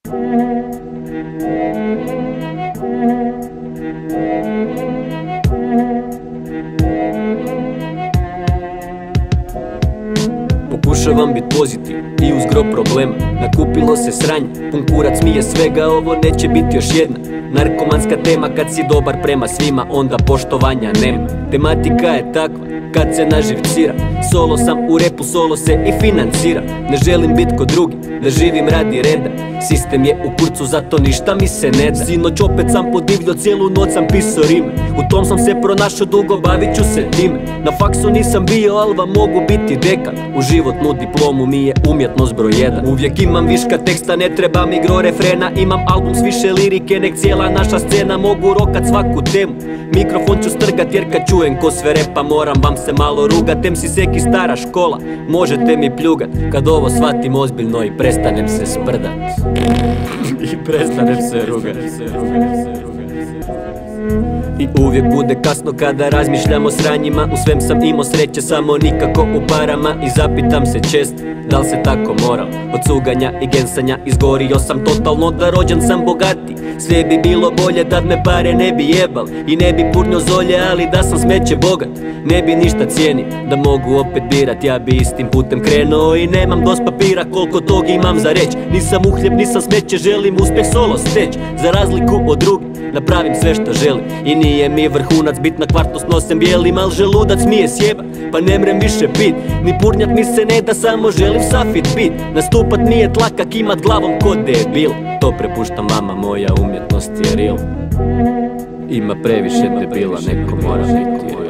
Pokušavam bit pozitiv i uz gro problema. Nakupilo se sranje, pun kurac mi je svega, ovo neće biti još jedna narkomanska tema. Kad si dobar prema svima, onda poštovanja nema. Tematika je takva, kad se naživcira. Solo sam u repu, solo se i financira. Ne želim bit ko drugi, da živim radi reda. Sistem je u kurcu, zato ništa mi se ne da. Sinoć opet sam podivljao, cijelu noć sam pisao rime. U tom sam se pronašao dugo, bavit ću se time. Na faksu nisam bio, al vam mogu biti dekan. U životnu diplomu mi je umjetnost broj 1. Uvijek imam viška teksta, ne treba mi gro refrena. Imam album s više lirike, nek cijela naša scena. Mogu rokat svaku temu, mikrofon ću strgat, jer kad čujem ko sve repa moram vam se malo rugat. MC Seki stara škola, možete mi pljugat. Kad ovo shvatim ozbiljno i prestanem se sprdat i prestanem se rugat. I uvijek bude kasno kada razmišljam o sranjima. U svem sam imao sreće, samo nikako u parama. I zapitam se često, da li se tako moral? Od cuganja i gensanja izgorio sam totalno, da rođen sam bogati. Sve bi bilo bolje da me pare ne bi jebal i ne bi purnio zolje, ali da sam smeće bogat ne bi ništa cijenio. Da mogu opet birat, ja bi istim putem krenuo. I nemam dost papira, koliko tog imam za reć. Nisam uhljeb, nisam smeće, želim uspjeh solo steć. Za razliku od drugih, napravim sve što želim. I nije mi vrhunac bit na kvartu s nosem bijelim, al želudac mi je sjeba, pa ne mrem više pit. Ni purnjat mi se ne da, samo želim safit bit. Nastupat nije tlaka, kimat glavom ko debil. To prepuštam vama, moja umjetnost je real. Ima previše debila, neko mora biti real.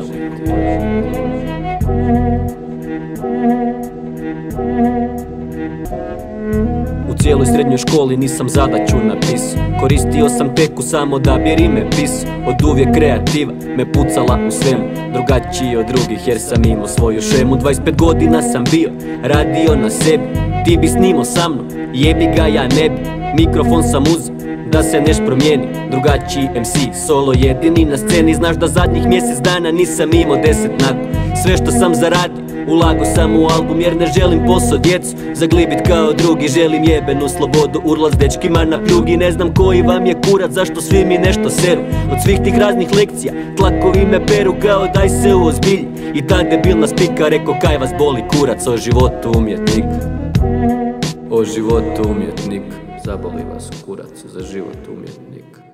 U cijeloj srednjoj školi nisam zadaću napisao. Koristio sam teku samo da bi rime pisao. Od uvijek kreativa me pucala u svemu, drugačiji od drugih jer sam imao svoju šemu. 25 godina sam bio, radio na sebi. Ti bi snimao sa mnom, jebi ga ja ne bi. Mikrofon sam uzeo, da se neš promijeni. Drugačiji MC, solo jedini na sceni. Znaš da zadnjih mjesec dana nisam imao 10 nakon. Sve što sam zaradio, ulago sam u album jer ne želim posao djecu zaglibit kao drugi. Želim jebenu slobodu, urla s dečkima na pljugi. Ne znam koji vam je kurac, zašto svi mi nešto seru. Od svih tih raznih lekcija, tlakovi me peru kao daj se uozbilji. I ta debilna spika reko kaj vas boli kurac. O životu umjetnik, o životu umjetnik, zaboli vas kurac za život umjetnik.